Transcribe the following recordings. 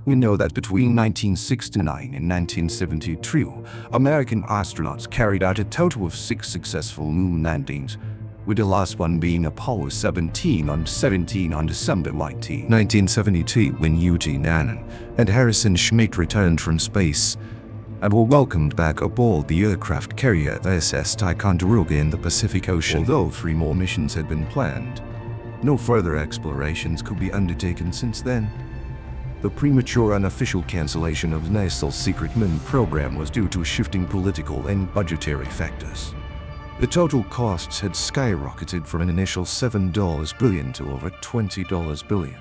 We know that between 1969 and 1972, American astronauts carried out a total of 6 successful moon landings, with the last one being Apollo 17 on December 19, 1972, when Eugene Annan and Harrison Schmitt returned from space and were welcomed back aboard the aircraft carrier SS Ticonderoga in the Pacific Ocean. Although 3 more missions had been planned, no further explorations could be undertaken since then. The premature unofficial cancellation of NASA's secret moon program was due to shifting political and budgetary factors. The total costs had skyrocketed from an initial $7 billion to over $20 billion.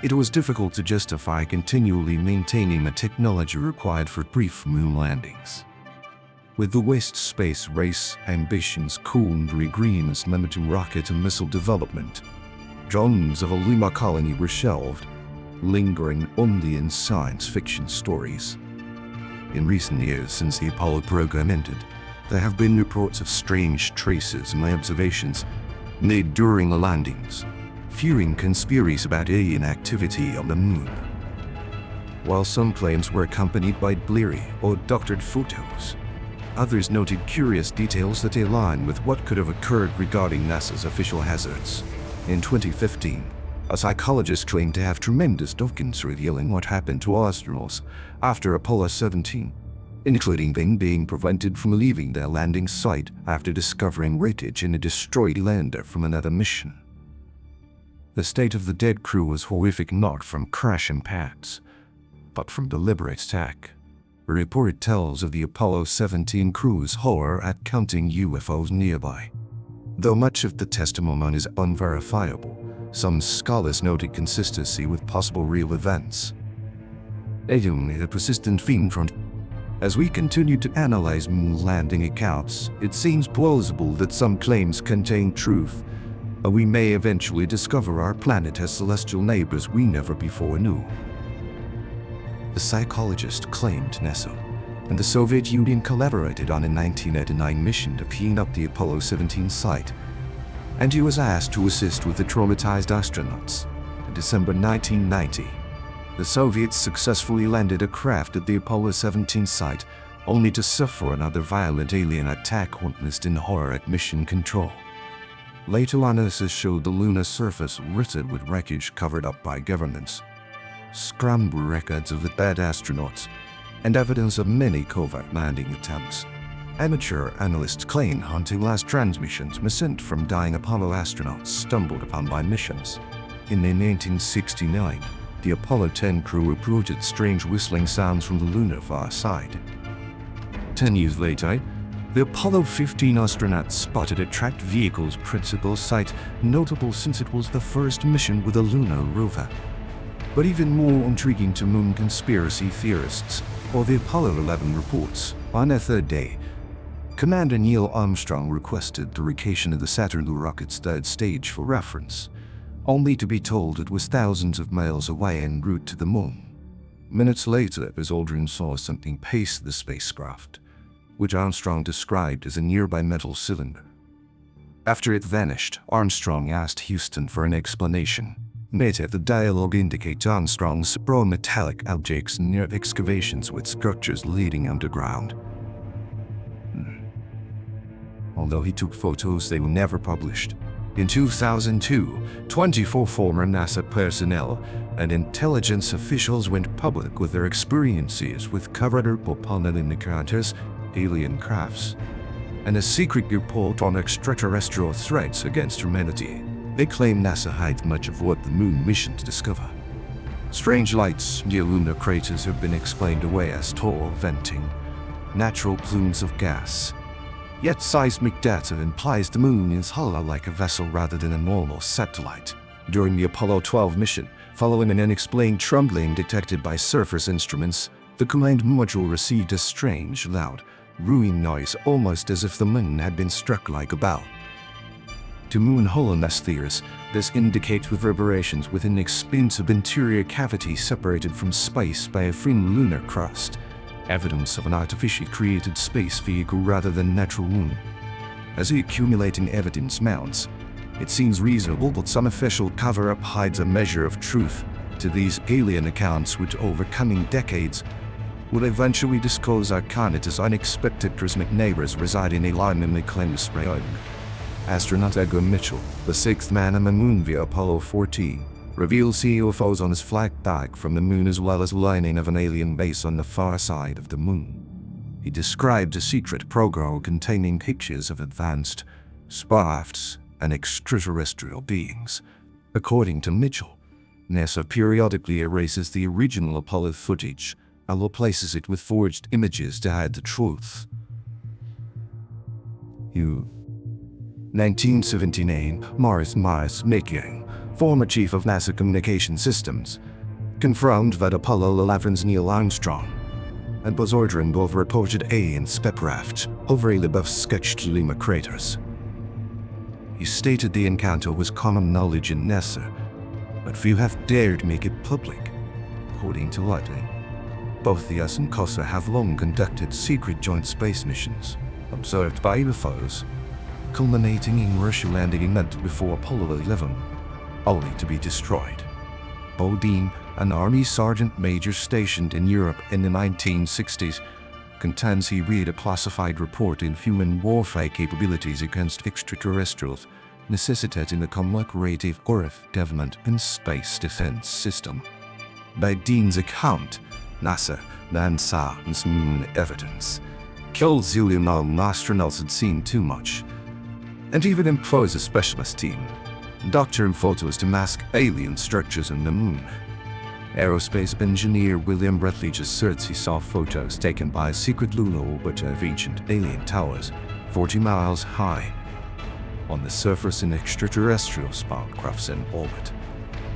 It was difficult to justify continually maintaining the technology required for brief moon landings. With the West space race ambitions cooled under agreements limiting rocket and missile development, dreams of a lunar colony were shelved, lingering only in science fiction stories. In recent years since the Apollo program ended, there have been reports of strange traces and observations made during the landings, fueling conspiracies about alien activity on the moon. While some claims were accompanied by blurry or doctored photos, others noted curious details that align with what could have occurred regarding NASA's official hazards. In 2015, a psychologist claimed to have tremendous documents revealing what happened to astronauts after Apollo 17, including them being prevented from leaving their landing site after discovering wreckage in a destroyed lander from another mission. The state of the dead crew was horrific, not from crash impacts, but from deliberate attack. A report tells of the Apollo 17 crew's horror at counting UFOs nearby. Though much of the testimony is unverifiable, some scholars noted consistency with possible real events. A persistent theme from as we continue to analyze moon landing accounts, it seems plausible that some claims contain truth, and we may eventually discover our planet has celestial neighbors we never before knew. The psychologist claimed NASA and the Soviet Union collaborated on a 1989 mission to clean up the Apollo 17 site, and he was asked to assist with the traumatized astronauts. In December 1990, the Soviets successfully landed a craft at the Apollo 17 site, only to suffer another violent alien attack witnessed in horror at mission control. Later analysis showed the lunar surface littered with wreckage covered up by governments, scrambled records of the dead astronauts, and evidence of many covert landing attempts. Amateur analysts claim hunting last transmissions sent from dying Apollo astronauts stumbled upon by missions. In 1969, the Apollo 10 crew reported strange whistling sounds from the lunar far side. 10 years later, the Apollo 15 astronauts spotted a tracked vehicle's principal site, notable since it was the first mission with a lunar rover. But even more intriguing to moon conspiracy theorists, or the Apollo 11 reports, on their 3rd day, Commander Neil Armstrong requested the location of the Saturn II rocket's 3rd stage for reference, only to be told it was thousands of miles away en route to the moon. Minutes later, Buzz Aldrin saw something pace the spacecraft, which Armstrong described as a nearby metal cylinder. After it vanished, Armstrong asked Houston for an explanation. Later, the dialogue indicates Armstrong saw metallic objects near excavations with structures leading underground. Although he took photos, they were never published. In 2002, 24 former NASA personnel and intelligence officials went public with their experiences with covered-up opponent encounters, alien crafts, and a secret report on extraterrestrial threats against humanity. They claim NASA hides much of what the moon missions discover. Strange lights near lunar craters have been explained away as tall venting, natural plumes of gas. Yet seismic data implies the moon is hollow like a vessel rather than a normal satellite. During the Apollo 12 mission, following an unexplained trembling detected by surface instruments, the command module received a strange, loud, ruining noise, almost as if the moon had been struck like a bell. To moon hollowness theorists, this indicates reverberations within an expansive interior cavity separated from space by a thin lunar crust, evidence of an artificially created space vehicle rather than natural moon. As the accumulating evidence mounts, it seems reasonable that some official cover-up hides a measure of truth to these alien accounts, which over coming decades would eventually disclose our Canada's unexpected cosmic neighbors reside in a line in the Planx Mysteries. Astronaut Edgar Mitchell, the sixth man on the moon via Apollo 14, reveals UFOs on his flight back from the moon as well as lining of an alien base on the far side of the moon. He described a secret program containing pictures of advanced spacecrafts and extraterrestrial beings. According to Mitchell, NASA periodically erases the original Apollo footage and replaces it with forged images to hide the truth. 1979, Morris Making, former chief of NASA Communication Systems, confirmed that Apollo 11's Neil Armstrong and Buzz Aldrin both reported alien spacecraft hovering above sketched lunar craters. He stated the encounter was common knowledge in NASA, but few have dared make it public. According to Lightning, both the US and COSA have long conducted secret joint space missions observed by UFOs, culminating in Russia landing in that before Apollo 11, only to be destroyed. Bodine, an Army Sergeant Major stationed in Europe in the 1960s, contends he read a classified report in human warfare capabilities against extraterrestrials, necessitating the collaborative development in space defense system. By Dean's account, NASA's moon evidence killed Zillion astronauts had seen too much, and even employs a specialist team, doctor and photos to mask alien structures on the moon. Aerospace engineer William Rutledge asserts he saw photos taken by a secret lunar orbiter of ancient alien towers 40 miles high on the surface in extraterrestrial spacecrafts in orbit.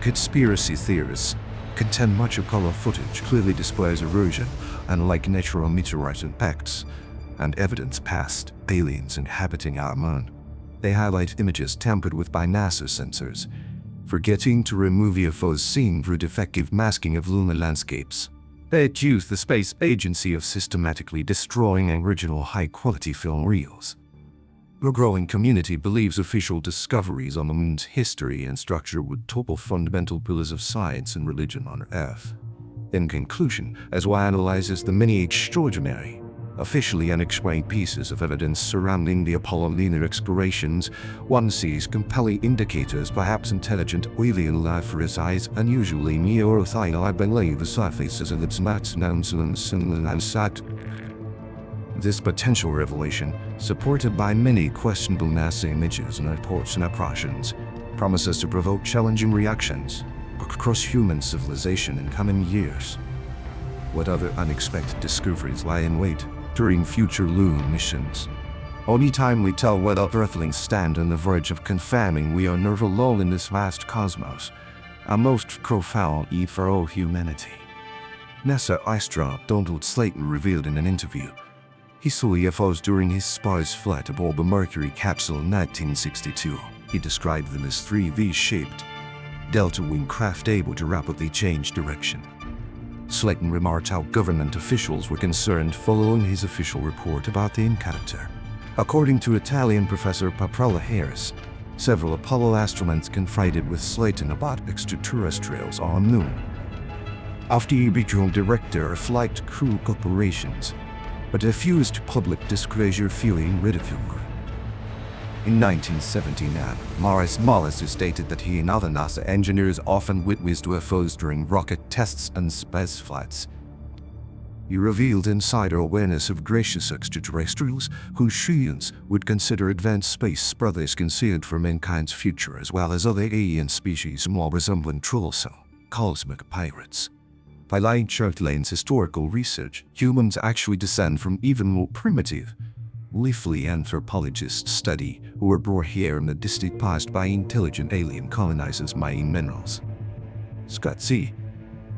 Conspiracy theorists contend much of color footage clearly displays erosion, unlike natural meteorite impacts, and evidence past aliens inhabiting our moon. They highlight images tampered with by NASA sensors, forgetting to remove UFOs seen through defective masking of lunar landscapes. They accuse the space agency of systematically destroying original high-quality film reels. The growing community believes official discoveries on the moon's history and structure would topple fundamental pillars of science and religion on Earth. In conclusion, as one analyzes the many extraordinary, officially unexplained pieces of evidence surrounding the Apollo lunar explorations, one sees compelling indicators perhaps intelligent alien life resides unusually near Earth. I believe the surfaces of its maps and sat. This potential revelation, supported by many questionable NASA images and reports and operations, promises to provoke challenging reactions across human civilization in coming years. What other unexpected discoveries lie in wait during future lunar missions? Only time will tell whether Earthlings stand on the verge of confirming we are never alone in this vast cosmos, a most profound eve for all humanity. NASA astronaut Donald Slayton revealed in an interview he saw UFOs during his spice flight aboard the Mercury capsule in 1962. He described them as three V-shaped delta-wing craft able to rapidly change direction. Slayton remarked how government officials were concerned following his official report about the encounter. According to Italian professor Paprella Harris, several Apollo astronauts confided with Slayton about extraterrestrials on the moon. After he became director of flight crew operations, but refused public disclosure feeling ridiculed. In 1979, Morris stated that he and other NASA engineers often witnessed UFOs during rocket tests and space flights. He revealed insider awareness of gracious extraterrestrials whose science would consider advanced space brothers concealed for mankind's future, as well as other alien species more resembling troublesome cosmic pirates. By Lane's historical research, humans actually descend from even more primitive, leafly anthropologist study who were brought here in the distant past by intelligent alien colonizers mining minerals. Scott C.,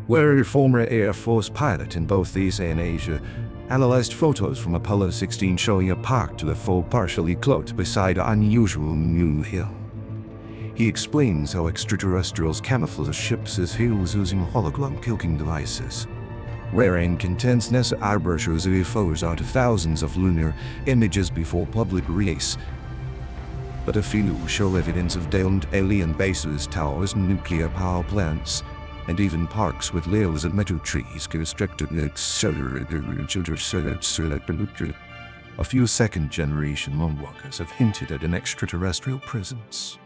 where a former Air Force pilot in both East and Asia, analyzed photos from Apollo 16 showing a park to the full partially cloaked beside an unusual new hill. He explains how extraterrestrials camouflage ships as hills using hologram cloaking devices. Wherein contends NASA airbrushes UFOs out of thousands of lunar images before public release. But a few show evidence of domed alien bases, towers, nuclear power plants, and even parks with rails and metal trees constructed. A few second-generation moonwalkers have hinted at an extraterrestrial presence.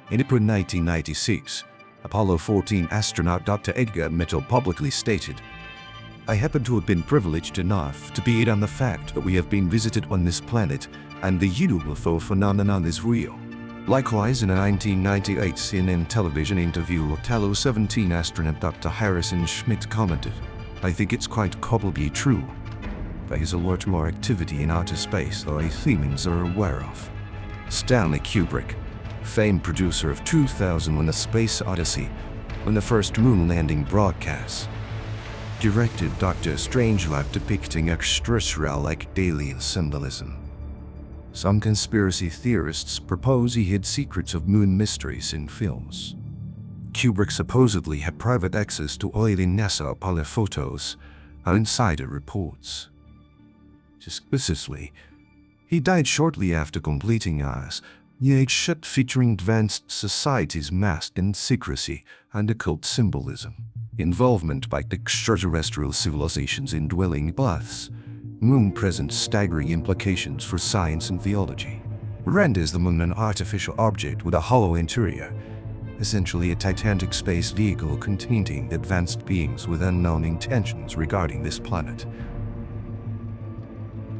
In April 1996, Apollo 14 astronaut Dr. Edgar Mitchell publicly stated, "I happen to have been privileged enough to be in on the fact that we have been visited on this planet, and the UFO phenomenon is real." Likewise, in a 1998 CNN television interview, Apollo 17 astronaut Dr. Harrison Schmitt commented, "I think it's quite probably true. There is a lot more activity in outer space than humans are aware of." Stanley Kubrick, famed producer of 2001: A Space Odyssey, when the first moon landing broadcast, directed Dr. Strangelove depicting extraterrestrial-like alien symbolism. Some conspiracy theorists propose he hid secrets of moon mysteries in films. Kubrick supposedly had private access to early NASA Apollo photos, insider reports. Suspiciously, he died shortly after completing a shot featuring advanced society's mask and secrecy and occult symbolism, involvement by extraterrestrial civilizations in dwelling paths. Moon presents staggering implications for science and theology. Renders the moon an artificial object with a hollow interior, essentially a titanic space vehicle containing advanced beings with unknown intentions regarding this planet.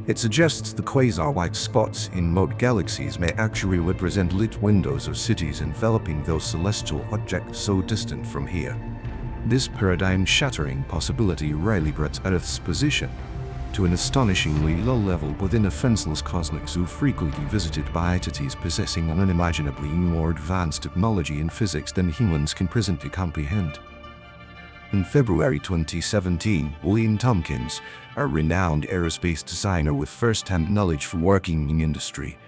It suggests the quasar-like spots in most galaxies may actually represent lit windows of cities enveloping those celestial objects so distant from here. This paradigm-shattering possibility rarely brought Earth's position to an astonishingly low level within a fenceless cosmic zoo frequently visited by entities possessing an unimaginably more advanced technology in physics than humans can presently comprehend. In February 2017, William Tompkins, a renowned aerospace designer with first-hand knowledge from working in the industry,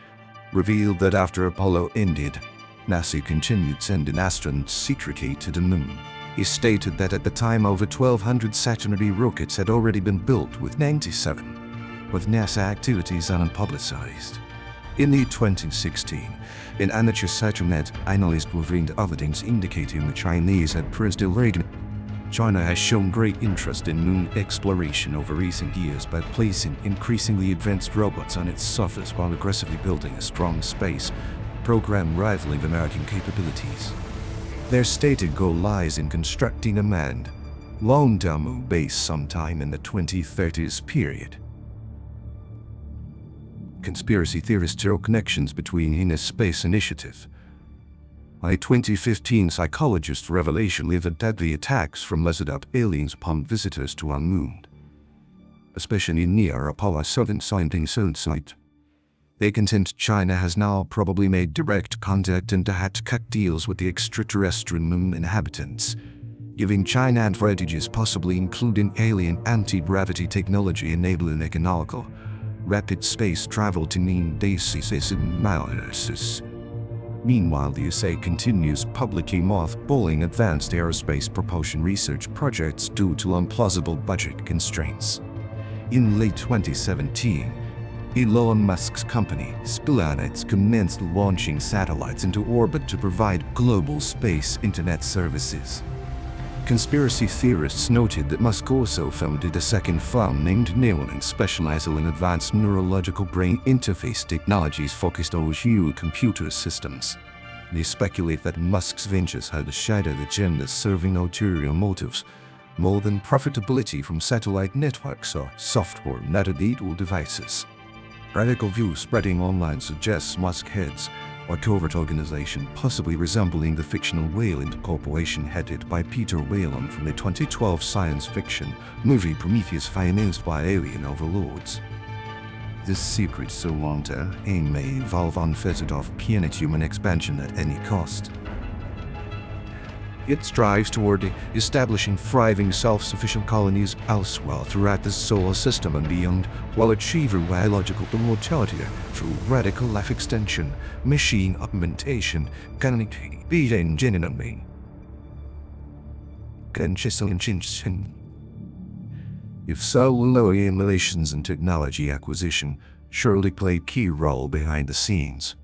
revealed that after Apollo ended, NASA continued sending astronauts secretly to the moon. He stated that at the time over 1,200 Saturn V rockets had already been built with 97, with NASA activities unpublicized. In the 2016, an amateur Saturnet analyst revealed evidence indicating the Chinese had pressed Reagan. China has shown great interest in moon exploration over recent years by placing increasingly advanced robots on its surface while aggressively building a strong space program rivaling American capabilities. Their stated goal lies in constructing a manned, long-term moon base sometime in the 2030s period. Conspiracy theorists draw connections between in a space initiative. A 2015 psychologist revelation livid deadly attacks from lizard-up aliens upon visitors to our moon, especially near Apollo 7 site. They contend China has now probably made direct contact and had to cut deals with the extraterrestrial moon inhabitants, giving China advantages possibly including alien anti-gravity technology enabling economical, rapid space travel to mean bases in Mars. Meanwhile, the USA continues publicly mothballing advanced aerospace propulsion research projects due to implausible budget constraints. In late 2017, Elon Musk's company, Planx, commenced launching satellites into orbit to provide global space internet services. Conspiracy theorists noted that Musk also founded a second firm named Neuralink, specializing in advanced neurological brain interface technologies focused on human computer systems. They speculate that Musk's ventures had a shadow agenda serving ulterior motives, more than profitability from satellite networks or software-enabled devices. Radical views spreading online suggests Musk heads a covert organization possibly resembling the fictional Wayland Corporation headed by Peter Whalen from the 2012 science fiction movie Prometheus, financed by alien overlords. This secret so long to aim may evolve unfettered of planet human expansion at any cost. It strives toward establishing thriving self-sufficient colonies elsewhere throughout the solar system and beyond, while achieving biological immortality through radical life extension, machine augmentation, connectivity, and engineering. If so, low emulations and technology acquisition surely played a key role behind the scenes.